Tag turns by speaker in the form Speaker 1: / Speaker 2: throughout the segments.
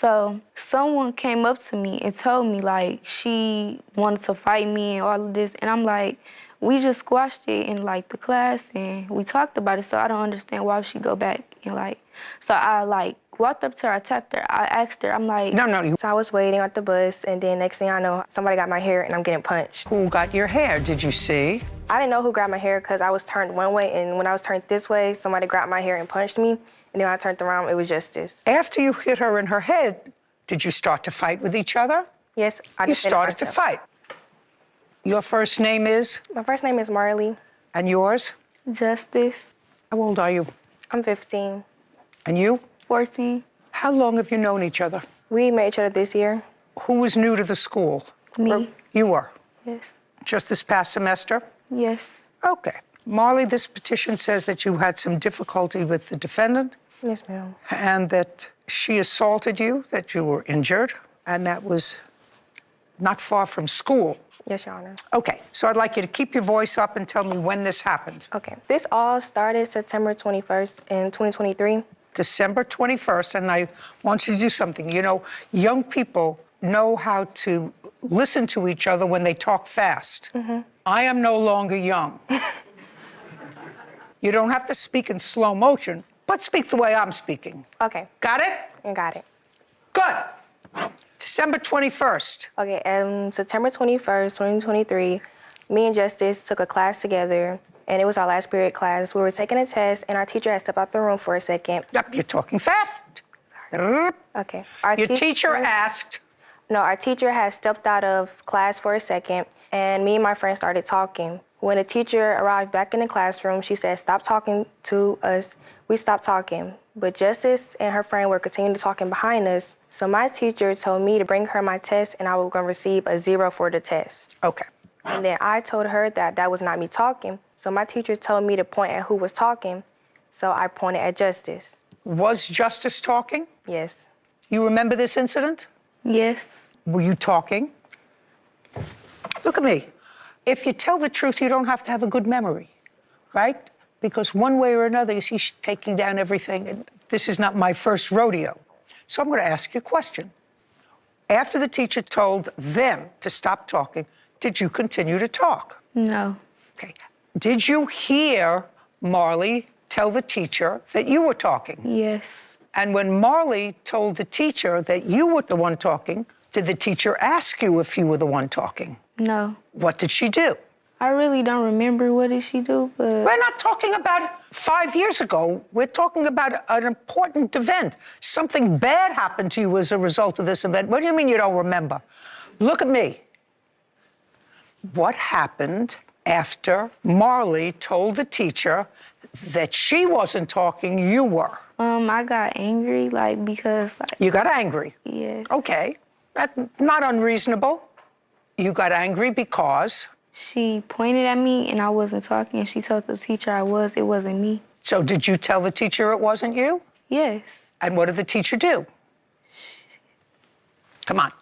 Speaker 1: So someone came up to me and told me, like, she wanted to fight me and all of this. And I'm like, we just squashed it in, like, the class and we talked about it. So I don't understand why she go back and, like, so I, like, walked up to her, I tapped her, I asked her, I'm like...
Speaker 2: No.
Speaker 3: So I was waiting at the bus, and then next thing I know, somebody got my hair and I'm getting punched.
Speaker 2: Who got your hair? Did you see?
Speaker 3: I didn't know who grabbed my hair because I was turned one way, and when I was turned this way, somebody grabbed my hair and punched me, and then when I turned around, it was Justice.
Speaker 2: After you hit her in her head, did you start to fight with each other?
Speaker 3: Yes, I
Speaker 2: You
Speaker 3: defended
Speaker 2: started to
Speaker 3: myself.
Speaker 2: fight. Your first name is?
Speaker 3: My first name is Marley.
Speaker 2: And yours?
Speaker 1: Justice.
Speaker 2: How old are you?
Speaker 3: I'm 15.
Speaker 2: And you?
Speaker 1: 14.
Speaker 2: How long have you known each other?
Speaker 3: We met each other this year.
Speaker 2: Who was new to the school?
Speaker 1: Me.
Speaker 2: You were?
Speaker 1: Yes.
Speaker 2: Just this past semester?
Speaker 1: Yes.
Speaker 2: Okay. Marley, this petition says that you had some difficulty with the defendant.
Speaker 3: Yes, ma'am.
Speaker 2: And that she assaulted you, that you were injured, and that was not far from school.
Speaker 3: Yes, Your Honor.
Speaker 2: Okay, so I'd like you to keep your voice up and tell me when this happened.
Speaker 3: Okay. This all started September 21st in 2023.
Speaker 2: December 21st, and I want you to do something. You know, young people know how to listen to each other when they talk fast. I am no longer young. You don't have to speak in slow motion, but speak the way I'm speaking.
Speaker 3: Okay.
Speaker 2: Got it?
Speaker 3: I got it.
Speaker 2: Good. December 21st.
Speaker 3: Okay, September 21st, 2023, me and Justice took a class together, and it was our last period class. We were taking a test, and our teacher had stepped out the room for a second.
Speaker 2: Yep, you're talking fast.
Speaker 3: Okay.
Speaker 2: Your teacher asked.
Speaker 3: No, our teacher had stepped out of class for a second, and me and my friend started talking. When the teacher arrived back in the classroom, she said, "Stop talking to us." We stopped talking, but Justice and her friend were continuing to talking behind us. So my teacher told me to bring her my test, and I was going to receive a 0 for the test.
Speaker 2: Okay.
Speaker 3: And then I told her that that was not me talking. So my teacher told me to point at who was talking. So I pointed at Justice.
Speaker 2: Was Justice talking?
Speaker 3: Yes.
Speaker 2: You remember this incident?
Speaker 1: Yes.
Speaker 2: Were you talking? Look at me. If you tell the truth, you don't have to have a good memory, right? Because one way or another, you see, she's taking down everything. And this is not my first rodeo. So I'm going to ask you a question. After the teacher told them to stop talking, did you continue to talk?
Speaker 1: No.
Speaker 2: Okay. Did you hear Marley tell the teacher that you were talking?
Speaker 1: Yes.
Speaker 2: And when Marley told the teacher that you were the one talking, did the teacher ask you if you were the one talking?
Speaker 1: No.
Speaker 2: What did she do?
Speaker 1: I really don't remember what did she do, but...
Speaker 2: We're not talking about 5 years ago. We're talking about an important event. Something bad happened to you as a result of this event. What do you mean you don't remember? Look at me. What happened after Marley told the teacher that she wasn't talking, you were?
Speaker 1: I got angry, like, because, like...
Speaker 2: You got angry?
Speaker 1: Yeah.
Speaker 2: Okay. That's not unreasonable. You got angry because?
Speaker 1: She pointed at me and I wasn't talking, and she told the teacher I was. It wasn't me.
Speaker 2: So did you tell the teacher it wasn't you?
Speaker 1: Yes.
Speaker 2: And what did the teacher do? Come on.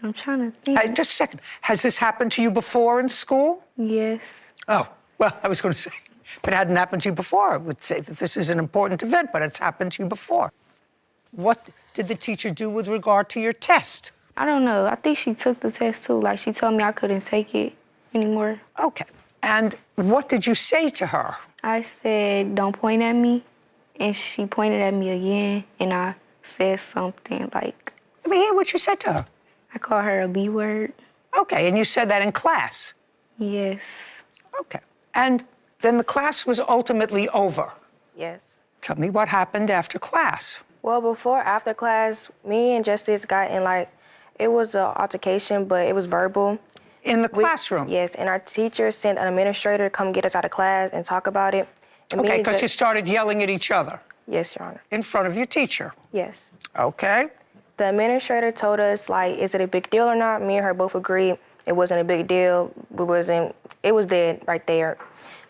Speaker 1: I'm trying to think.
Speaker 2: Just a second. Has this happened to you before in school?
Speaker 1: Yes.
Speaker 2: Oh, well, I was going to say, if it hadn't happened to you before, I would say that this is an important event, but it's happened to you before. What did the teacher do with regard to your test?
Speaker 1: I don't know. I think she took the test, too. Like, she told me I couldn't take it anymore.
Speaker 2: Okay. And what did you say to her?
Speaker 1: I said, "Don't point at me." And she pointed at me again, and I said something like...
Speaker 2: Let me hear what you said to her.
Speaker 1: I called her a B word.
Speaker 2: Okay, and you said that in class?
Speaker 1: Yes.
Speaker 2: Okay. And then the class was ultimately over.
Speaker 3: Yes.
Speaker 2: Tell me what happened after class.
Speaker 3: Well, after class, me and Justice got in, like, it was an altercation, but it was verbal.
Speaker 2: In the classroom?
Speaker 3: Yes, and our teacher sent an administrator to come get us out of class and talk about it. And
Speaker 2: Okay, because you started yelling at each other?
Speaker 3: Yes, Your Honor.
Speaker 2: In front of your teacher?
Speaker 3: Yes.
Speaker 2: Okay.
Speaker 3: The administrator told us, like, is it a big deal or not? Me and her both agreed it wasn't a big deal. It was dead right there.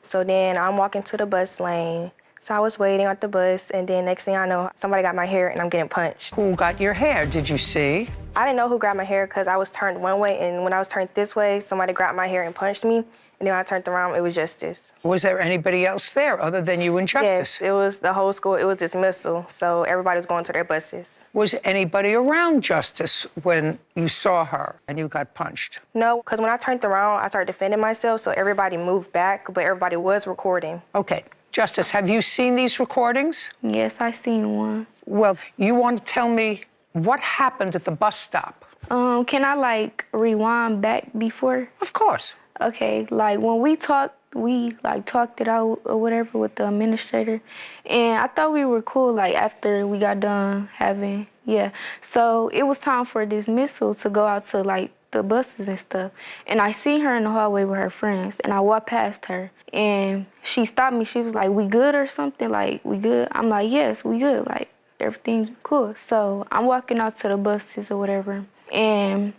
Speaker 3: So then I'm walking to the bus lane. So I was waiting at the bus, and then next thing I know, somebody got my hair and I'm getting punched.
Speaker 2: Who got your hair? Did you see?
Speaker 3: I didn't know who grabbed my hair because I was turned one way, and when I was turned this way, somebody grabbed my hair and punched me, and And then when I turned around, it was Justice.
Speaker 2: Was there anybody else there other than you and Justice?
Speaker 3: Yes, it was the whole school. It was dismissal, so everybody was going to their buses.
Speaker 2: Was anybody around Justice when you saw her and you got punched?
Speaker 3: No, because when I turned around, I started defending myself, so everybody moved back, but everybody was recording.
Speaker 2: Okay. Justice, have you seen these recordings?
Speaker 1: Yes, I seen one.
Speaker 2: Well, you want to tell me what happened at the bus stop?
Speaker 1: Can I like rewind back before?
Speaker 2: Of course.
Speaker 1: Okay, like when we talked it out or whatever with the administrator, and I thought we were cool like after we got done having, yeah. So it was time for dismissal to go out to like the buses and stuff. And I see her in the hallway with her friends, and I walked past her, and she stopped me. She was like, "We good or something? Like, we good?" I'm like, "Yes, we good. Like, everything cool." So I'm walking out to the buses or whatever, and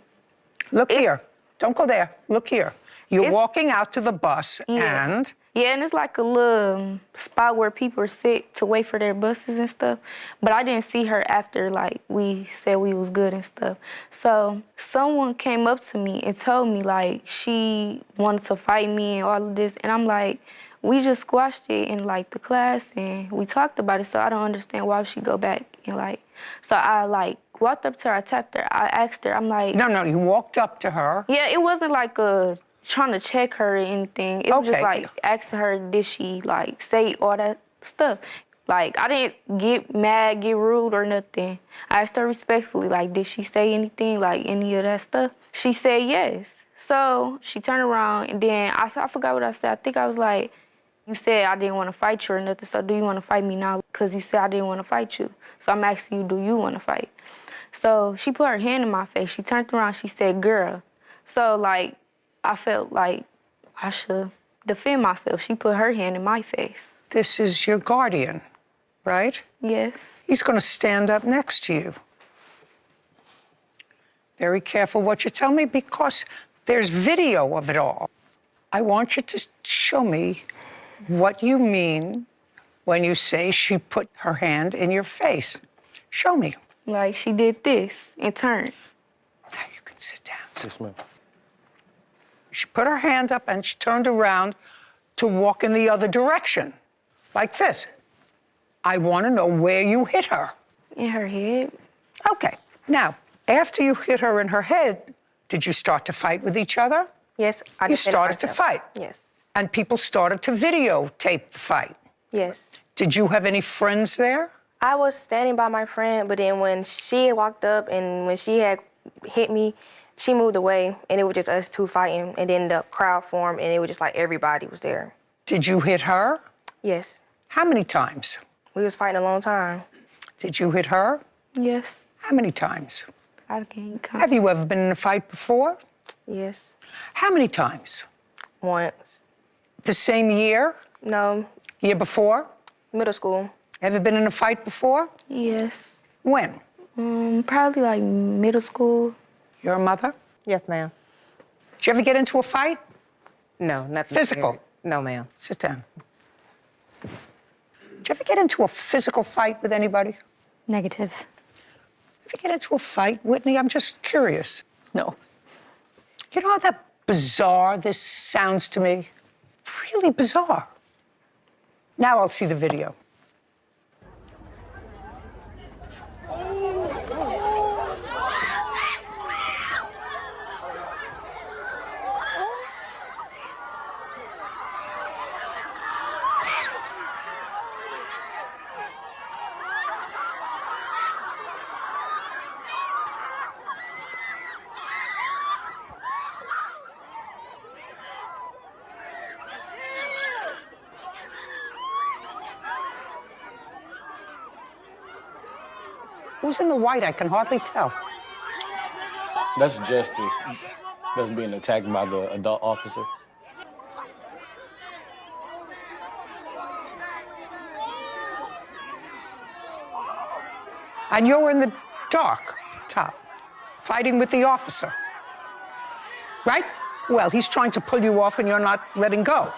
Speaker 2: look here. Don't go there. Look here. You're walking out to the bus,
Speaker 1: yeah.
Speaker 2: and?
Speaker 1: Yeah, and it's like a little spot where people sit to wait for their buses and stuff. But I didn't see her after, like, we said we was good and stuff. So someone came up to me and told me, like, she wanted to fight me and all of this. And I'm like, we just squashed it in, like, the class, and we talked about it, so I don't understand why she go back and, like. So I, like, walked up to her, I tapped her, I asked her, I'm like.
Speaker 2: No, you walked up to her.
Speaker 1: Yeah, it wasn't like trying to check her or anything. It was just like asking her, did she like say all that stuff? Like, I didn't get mad, get rude or nothing. I asked her respectfully, like, did she say anything, like any of that stuff? She said yes. So she turned around and then I forgot what I said. I think I was like, you said I didn't want to fight you or nothing, so do you want to fight me now? Because you said I didn't want to fight you. So I'm asking you, do you want to fight? So she put her hand in my face. She turned around, she said, girl. So like, I felt like I should defend myself. She put her hand in my face.
Speaker 2: This is your guardian, right?
Speaker 1: Yes.
Speaker 2: He's going to stand up next to you. Very careful what you tell me because there's video of it all. I want you to show me what you mean when you say she put her hand in your face. Show me.
Speaker 1: Like she did this and turned.
Speaker 2: Now you can sit down.
Speaker 4: Yes, ma'am.
Speaker 2: She put her hand up and she turned around to walk in the other direction, like this. I want to know where you hit her.
Speaker 1: In her head.
Speaker 2: Okay. Now, after you hit her in her head, did you start to fight with each other?
Speaker 3: Yes, I
Speaker 2: You
Speaker 3: defended
Speaker 2: started to
Speaker 3: myself.
Speaker 2: fight.
Speaker 3: Yes.
Speaker 2: And people started to videotape the fight.
Speaker 3: Yes.
Speaker 2: Did you have any friends there?
Speaker 3: I was standing by my friend, but then when she walked up and when she had hit me, she moved away, and it was just us two fighting, and then the crowd formed, and it was just like everybody was there.
Speaker 2: Did you hit her?
Speaker 3: Yes.
Speaker 2: How many times?
Speaker 3: We was fighting a long time.
Speaker 2: Did you hit her?
Speaker 1: Yes.
Speaker 2: How many times?
Speaker 1: I can't count.
Speaker 2: Have you ever been in a fight before?
Speaker 3: Yes.
Speaker 2: How many times?
Speaker 3: Once.
Speaker 2: The same year?
Speaker 3: No.
Speaker 2: Year before?
Speaker 3: Middle school.
Speaker 2: Ever been in a fight before?
Speaker 1: Yes.
Speaker 2: When?
Speaker 1: Probably like middle school.
Speaker 2: You're a mother?
Speaker 5: Yes, ma'am.
Speaker 2: Did you ever get into a fight?
Speaker 5: No, nothing.
Speaker 2: Physical?
Speaker 5: serious. No, ma'am.
Speaker 2: Sit down. Did you ever get into a physical fight with anybody?
Speaker 6: Negative.
Speaker 2: Ever get into a fight, Whitney? I'm just curious.
Speaker 5: No.
Speaker 2: You know how bizarre this sounds to me? Really bizarre. Now I'll see the video. Who's in the white? I can hardly tell.
Speaker 4: That's Justice. That's being attacked by the adult officer.
Speaker 2: And you're in the dark top, fighting with the officer. Right? Well, he's trying to pull you off and you're not letting go.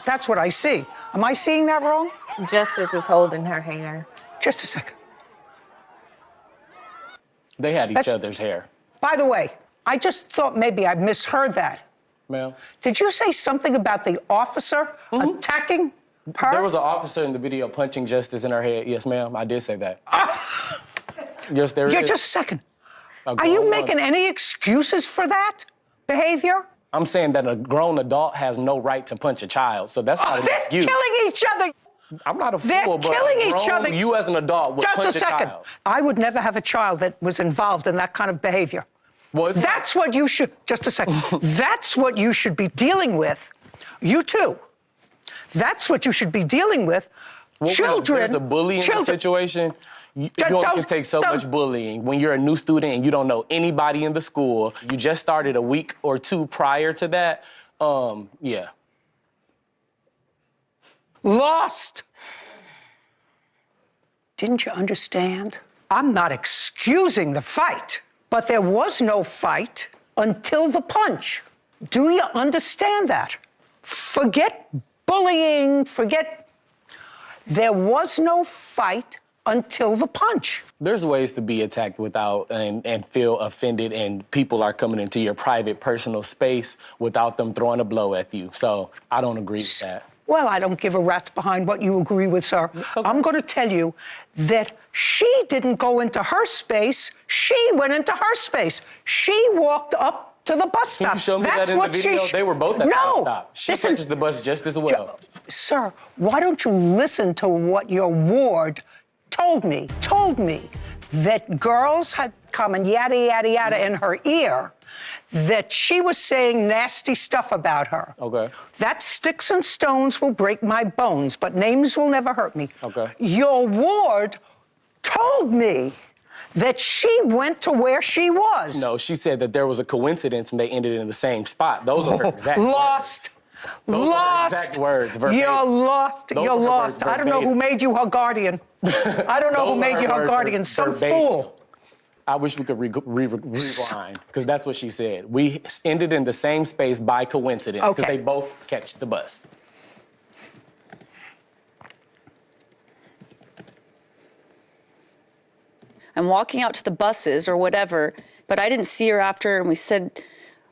Speaker 2: That's what I see. Am I seeing that wrong?
Speaker 5: Justice is holding her hair.
Speaker 2: Just a second.
Speaker 4: They had each other's hair.
Speaker 2: By the way, I just thought maybe I misheard that.
Speaker 4: Ma'am?
Speaker 2: Did you say something about the officer attacking her?
Speaker 4: There was an officer in the video punching Justice in her head. Yes, ma'am, I did say that. Yes, there
Speaker 2: Yeah,
Speaker 4: is.
Speaker 2: just a second.
Speaker 4: A
Speaker 2: Are you
Speaker 4: grown
Speaker 2: making
Speaker 4: woman.
Speaker 2: any excuses for that behavior?
Speaker 4: I'm saying that a grown adult has no right to punch a child, so that's not an
Speaker 2: They're
Speaker 4: excuse.
Speaker 2: killing each other.
Speaker 4: I'm not a
Speaker 2: They're
Speaker 4: fool, but
Speaker 2: killing
Speaker 4: a
Speaker 2: each
Speaker 4: grown-
Speaker 2: other.
Speaker 4: you as an adult would
Speaker 2: Just
Speaker 4: punch
Speaker 2: a second.
Speaker 4: child.
Speaker 2: I would never have a child that was involved in that kind of behavior.
Speaker 4: Well, it's
Speaker 2: That's what you should, just a second. That's what you should be dealing with. You too. That's what you should be dealing with.
Speaker 4: Well,
Speaker 2: Children.
Speaker 4: There's a bullying situation. You
Speaker 2: Don't-
Speaker 4: only can take so
Speaker 2: don't-
Speaker 4: much bullying when you're a new student and you don't know anybody in the school. You just started a week or two prior to that. Yeah.
Speaker 2: Lost. Didn't you understand? I'm not excusing the fight, but there was no fight until the punch. Do you understand that? Forget bullying, forget. There was no fight until the punch.
Speaker 4: There's ways to be attacked without and feel offended, and people are coming into your private, personal space without them throwing a blow at you. So I don't agree with that.
Speaker 2: Well, I don't give a rat's behind what you agree with, sir.
Speaker 4: Okay.
Speaker 2: I'm going to tell you that she didn't go into her space. She went into her space. She walked up to the bus stop.
Speaker 4: Can you show me
Speaker 2: That's
Speaker 4: that in
Speaker 2: what
Speaker 4: the video? They were both at the bus stop. She
Speaker 2: listen,
Speaker 4: touches the bus just as well.
Speaker 2: Sir, why don't you listen to what your ward told me that girls had come and yada, yada, yada in her ear, that she was saying nasty stuff about her.
Speaker 4: Okay.
Speaker 2: That sticks and stones will break my bones, but names will never hurt me.
Speaker 4: Okay.
Speaker 2: Your ward told me that she went to where she was.
Speaker 4: No, she said that there was a coincidence and they ended in the same spot. Those are her exact
Speaker 2: Lost.
Speaker 4: words. Those are her exact words, verbatim.
Speaker 2: You're lost.
Speaker 4: Those
Speaker 2: You're
Speaker 4: are her
Speaker 2: lost.
Speaker 4: words
Speaker 2: I don't know who
Speaker 4: verbatim.
Speaker 2: made you her guardian. I don't know who
Speaker 4: Those are
Speaker 2: made you
Speaker 4: her
Speaker 2: her
Speaker 4: words
Speaker 2: guardian. Some
Speaker 4: verbatim.
Speaker 2: fool.
Speaker 4: I wish we could rewind, because that's what she said. We ended in the same space by coincidence, because
Speaker 2: Okay.
Speaker 4: they both catch the bus.
Speaker 6: I'm walking out to the buses or whatever, but I didn't see her after, and we said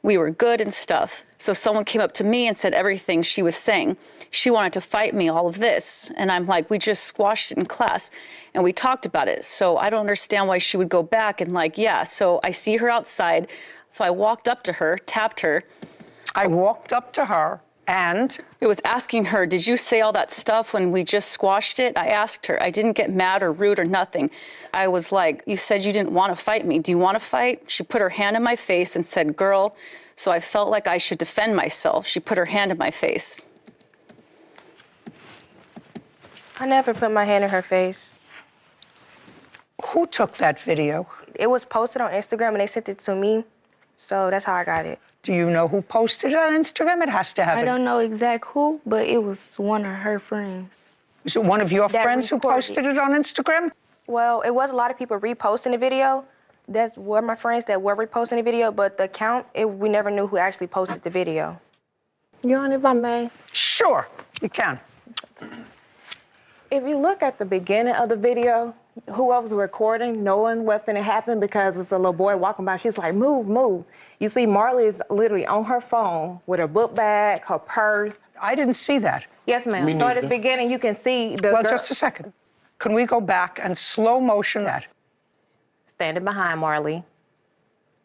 Speaker 6: we were good and stuff. So someone came up to me and said everything she was saying. She wanted to fight me, all of this. And I'm like, we just squashed it in class and we talked about it. So I don't understand why she would go back and like, yeah. So I see her outside. So I walked up to her, tapped her.
Speaker 2: I walked up to her and
Speaker 6: It was asking her, did you say all that stuff when we just squashed it? I asked her. I didn't get mad or rude or nothing. I was like, you said you didn't want to fight me. Do you want to fight? She put her hand in my face and said, girl. So I felt like I should defend myself. She put her hand in my face.
Speaker 3: I never put my hand in her face.
Speaker 2: who took that video?
Speaker 3: It was posted on Instagram and they sent it to me, so that's how I got it.
Speaker 2: Do you know who posted it on Instagram? It has to have
Speaker 1: I
Speaker 2: it.
Speaker 1: don't know exact who, but it was one of her friends.
Speaker 2: Is it one of your
Speaker 1: That
Speaker 2: friends who
Speaker 1: recorded
Speaker 2: posted it on Instagram?
Speaker 3: Well, it was a lot of people reposting the video. That's were my friends that were reposting the video, but the account, we never knew who actually posted the video.
Speaker 5: Your Honor, if I may.
Speaker 2: Sure, you can.
Speaker 5: If you look at the beginning of the video, whoever's recording, knowing what's going to happen because it's a little boy walking by, she's like, move, move. You see Marley is literally on her phone with her book bag, her purse.
Speaker 2: I didn't see that.
Speaker 5: Yes, ma'am.
Speaker 4: Me
Speaker 5: So at the
Speaker 4: neither.
Speaker 5: beginning, you can see the
Speaker 2: Well,
Speaker 5: girl
Speaker 2: just a second. Can we go back and slow motion that?
Speaker 5: standing behind Marley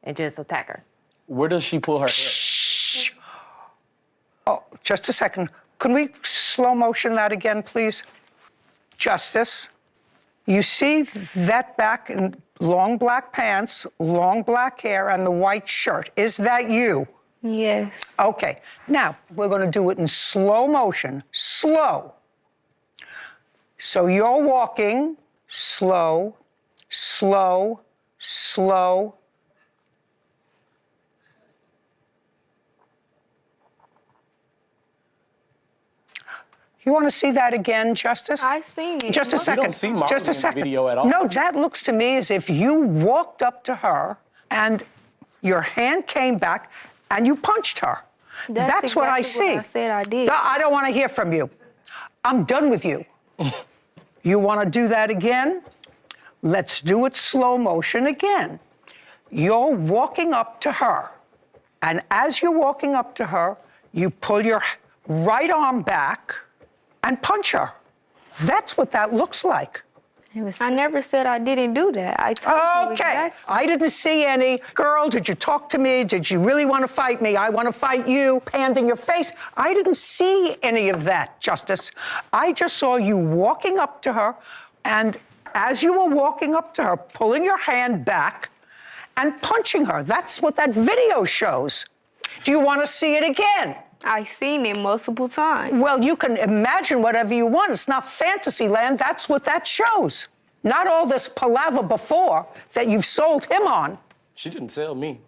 Speaker 5: and just attack her.
Speaker 4: Where does she pull her hair?
Speaker 2: Shh. Oh, just a second. Can we slow motion that again, please? Justice, you see that back in long black pants, long black hair, and the white shirt. Is that you?
Speaker 1: Yes.
Speaker 2: Okay. Now, we're going to do it in slow motion. Slow. So you're walking slow, slow, slow. You want to see that again, Justice?
Speaker 1: I seen it.
Speaker 2: Just a
Speaker 1: You
Speaker 2: second.
Speaker 4: don't see Marley
Speaker 2: Just a
Speaker 4: in the
Speaker 2: second.
Speaker 4: video at all.
Speaker 2: No, that looks to me as if you walked up to her and your hand came back and you punched her. That's what I see.
Speaker 1: exactly what I said I did.
Speaker 2: No, I don't want to hear from you. I'm done with you. You want to do that again? Let's do it slow motion again. You're walking up to her And as you're walking up to her, you pull your right arm back and punch her. That's what that looks like.
Speaker 1: I never said I didn't do that. I told you
Speaker 2: Okay,
Speaker 1: exactly.
Speaker 2: I didn't see any. Girl, did you talk to me? Did you really want to fight me? I want to fight you. Hand in your face. I didn't see any of that, Justice. I just saw you walking up to her, and as you were walking up to her, pulling your hand back and punching her. That's what that video shows. Do you want to see it again?
Speaker 1: I seen it multiple times.
Speaker 2: Well, you can imagine whatever you want. It's not fantasy land. That's what that shows. Not all this palaver before that you've sold him on.
Speaker 4: She didn't sell me.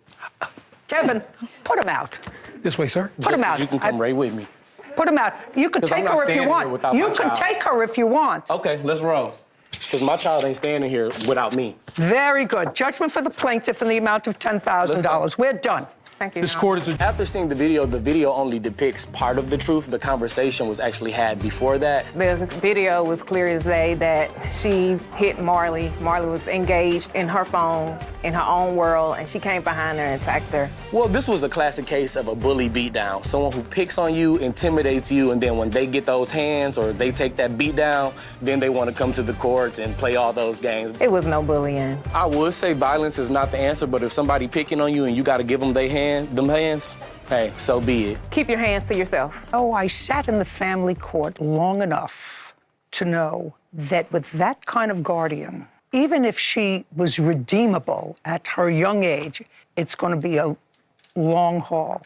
Speaker 2: Kevin, put him out.
Speaker 7: This way, sir.
Speaker 2: Put him
Speaker 4: Justice,
Speaker 2: out.
Speaker 4: You can come right with me.
Speaker 2: Put him out. You can
Speaker 4: 'Cause I'm
Speaker 2: take
Speaker 4: not
Speaker 2: her if you
Speaker 4: standing here
Speaker 2: want.
Speaker 4: without
Speaker 2: You
Speaker 4: my
Speaker 2: can
Speaker 4: child.
Speaker 2: take her if you want.
Speaker 4: Okay, let's roll. Because my child ain't standing here without me.
Speaker 2: Very good. Judgment for the plaintiff in the amount of $10,000. We're done.
Speaker 5: Thank you.
Speaker 7: This
Speaker 5: Your
Speaker 7: court is
Speaker 4: After seeing the video only depicts part of the truth. The conversation was actually had before that.
Speaker 5: The video was clear as day that she hit Marley. Marley was engaged in her phone, in her own world, and she came behind her and attacked her.
Speaker 4: Well, this was a classic case of a bully beatdown. Someone who picks on you, intimidates you, and then when they get those hands or they take that beatdown, then they want to come to the courts and play all those games.
Speaker 5: It was no bullying.
Speaker 4: I would say violence is not the answer, but if somebody picking on you and you got to give them them hands, hey, so be it.
Speaker 5: Keep your hands to yourself.
Speaker 2: Oh, I sat in the family court long enough to know that with that kind of guardian, even if she was redeemable at her young age, it's going to be a long haul.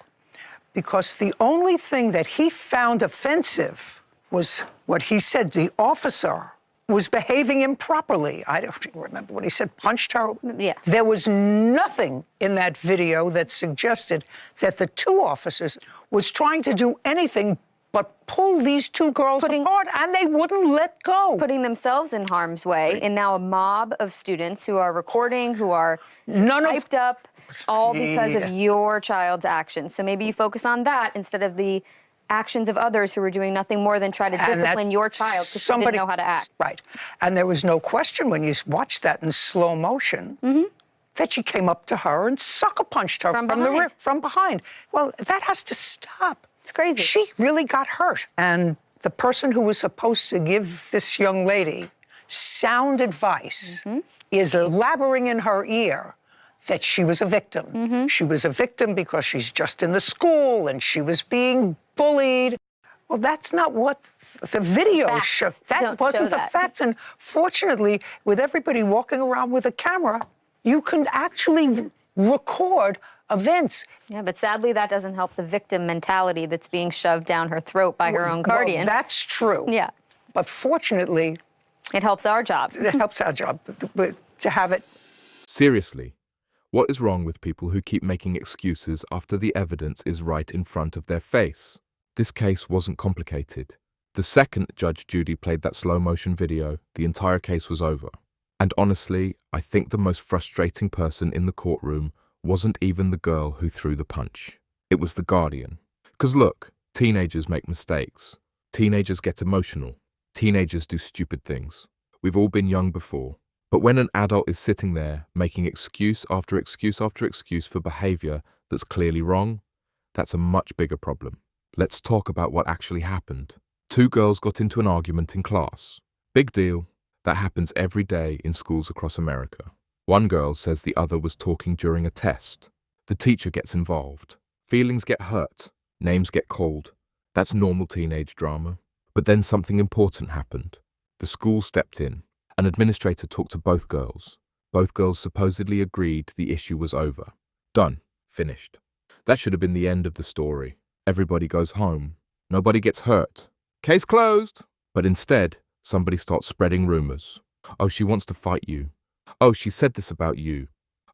Speaker 2: Because the only thing that he found offensive was what he said the officer was behaving improperly. I don't remember what he said, punched her.
Speaker 8: Yeah.
Speaker 2: There was nothing in that video that suggested that the two officers was trying to do anything but pull these two girls apart, and they wouldn't let go.
Speaker 8: Putting themselves in harm's way, and now a mob of students who are recording, who are hyped up, all because of your child's actions. So maybe you focus on that instead of the actions of others who were doing nothing more than try to discipline your child because they didn't know how to act.
Speaker 2: Right. And there was no question when you watched that in slow motion that she came up to her and sucker punched her from behind. Well, that has to stop.
Speaker 8: It's crazy.
Speaker 2: She really got hurt. And the person who was supposed to give this young lady sound advice is blabbering in her ear that she was a victim. She was a victim because she's just in the school and she was being bullied. Well, that's not what the video showed. That wasn't the facts. And fortunately, with everybody walking around with a camera, you can actually record events.
Speaker 8: Yeah, but sadly, that doesn't help the victim mentality that's being shoved down her throat by her own guardian.
Speaker 2: Well, that's true.
Speaker 8: Yeah.
Speaker 2: But fortunately,
Speaker 8: it helps our job.
Speaker 2: It helps our job to have it.
Speaker 9: Seriously, what is wrong with people who keep making excuses after the evidence is right in front of their face? This case wasn't complicated. The second Judge Judy played that slow-motion video, the entire case was over. And honestly, I think the most frustrating person in the courtroom wasn't even the girl who threw the punch. It was the guardian. 'Cause look, teenagers make mistakes. Teenagers get emotional. Teenagers do stupid things. We've all been young before. But when an adult is sitting there making excuse after excuse after excuse for behavior that's clearly wrong, that's a much bigger problem. Let's talk about what actually happened. Two girls got into an argument in class. Big deal. That happens every day in schools across America. One girl says the other was talking during a test. The teacher gets involved. Feelings get hurt. Names get called. That's normal teenage drama. But then something important happened. The school stepped in. An administrator talked to both girls. Both girls supposedly agreed the issue was over. Done. Finished. That should have been the end of the story. Everybody goes home. Nobody gets hurt. Case closed. But instead, somebody starts spreading rumors. Oh, she wants to fight you. Oh, she said this about you.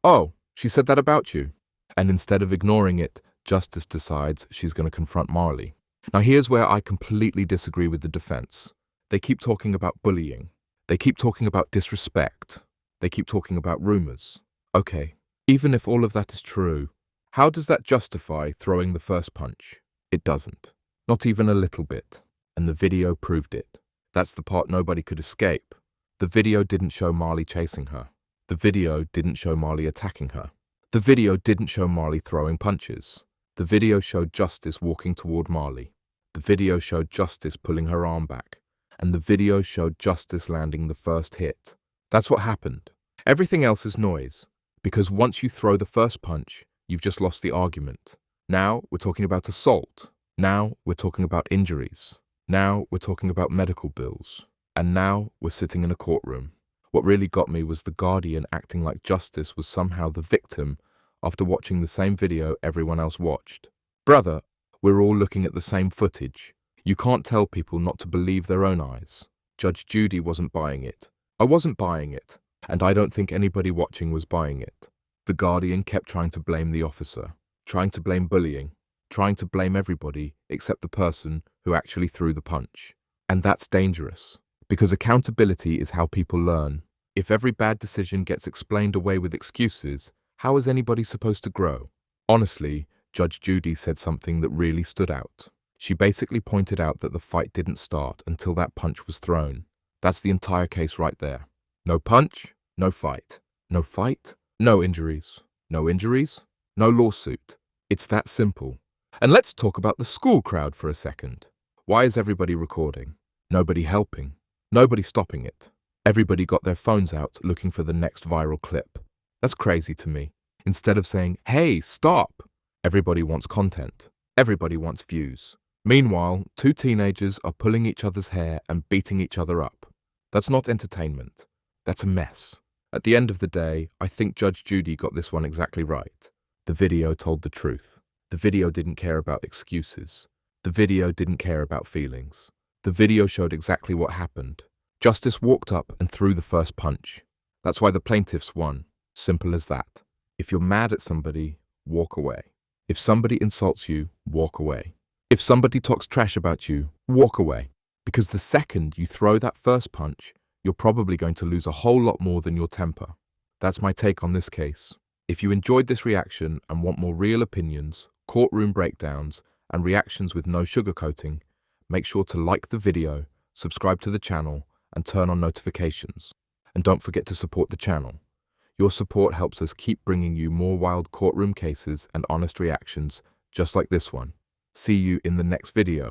Speaker 9: Oh, she said that about you. And instead of ignoring it, Justice decides she's going to confront Marley. Now here's where I completely disagree with the defense. They keep talking about bullying. They keep talking about disrespect. They keep talking about rumors. Okay, even if all of that is true, how does that justify throwing the first punch? It doesn't. Not even a little bit. And the video proved it. That's the part nobody could escape. The video didn't show Marley chasing her. The video didn't show Marley attacking her. The video didn't show Marley throwing punches. The video showed Justice walking toward Marley. The video showed Justice pulling her arm back. And the video showed Justice landing the first hit. That's what happened. Everything else is noise, because once you throw the first punch, you've just lost the argument. Now we're talking about assault. Now we're talking about injuries. Now we're talking about medical bills. And now we're sitting in a courtroom. What really got me was the guardian acting like Justice was somehow the victim after watching the same video everyone else watched. Brother, we're all looking at the same footage. You can't tell people not to believe their own eyes. Judge Judy wasn't buying it. I wasn't buying it. And I don't think anybody watching was buying it. The guardian kept trying to blame the officer, trying to blame bullying, trying to blame everybody except the person who actually threw the punch. And that's dangerous, because accountability is how people learn. If every bad decision gets explained away with excuses, how is anybody supposed to grow? Honestly, Judge Judy said something that really stood out. She basically pointed out that the fight didn't start until that punch was thrown. That's the entire case right there. No punch, no fight. No fight, no injuries. No injuries, no lawsuit. It's that simple. And let's talk about the school crowd for a second. Why is everybody recording? Nobody helping. Nobody stopping it. Everybody got their phones out looking for the next viral clip. That's crazy to me. Instead of saying, hey, stop. Everybody wants content. Everybody wants views. Meanwhile, two teenagers are pulling each other's hair and beating each other up. That's not entertainment. That's a mess. At the end of the day, I think Judge Judy got this one exactly right. The video told the truth. The video didn't care about excuses. The video didn't care about feelings. The video showed exactly what happened. Justice walked up and threw the first punch. That's why the plaintiffs won. Simple as that. If you're mad at somebody, walk away. If somebody insults you, walk away. If somebody talks trash about you, walk away. Because the second you throw that first punch, you're probably going to lose a whole lot more than your temper. That's my take on this case. If you enjoyed this reaction and want more real opinions, courtroom breakdowns, and reactions with no sugarcoating, make sure to like the video, subscribe to the channel, and turn on notifications. And don't forget to support the channel. Your support helps us keep bringing you more wild courtroom cases and honest reactions just like this one. See you in the next video.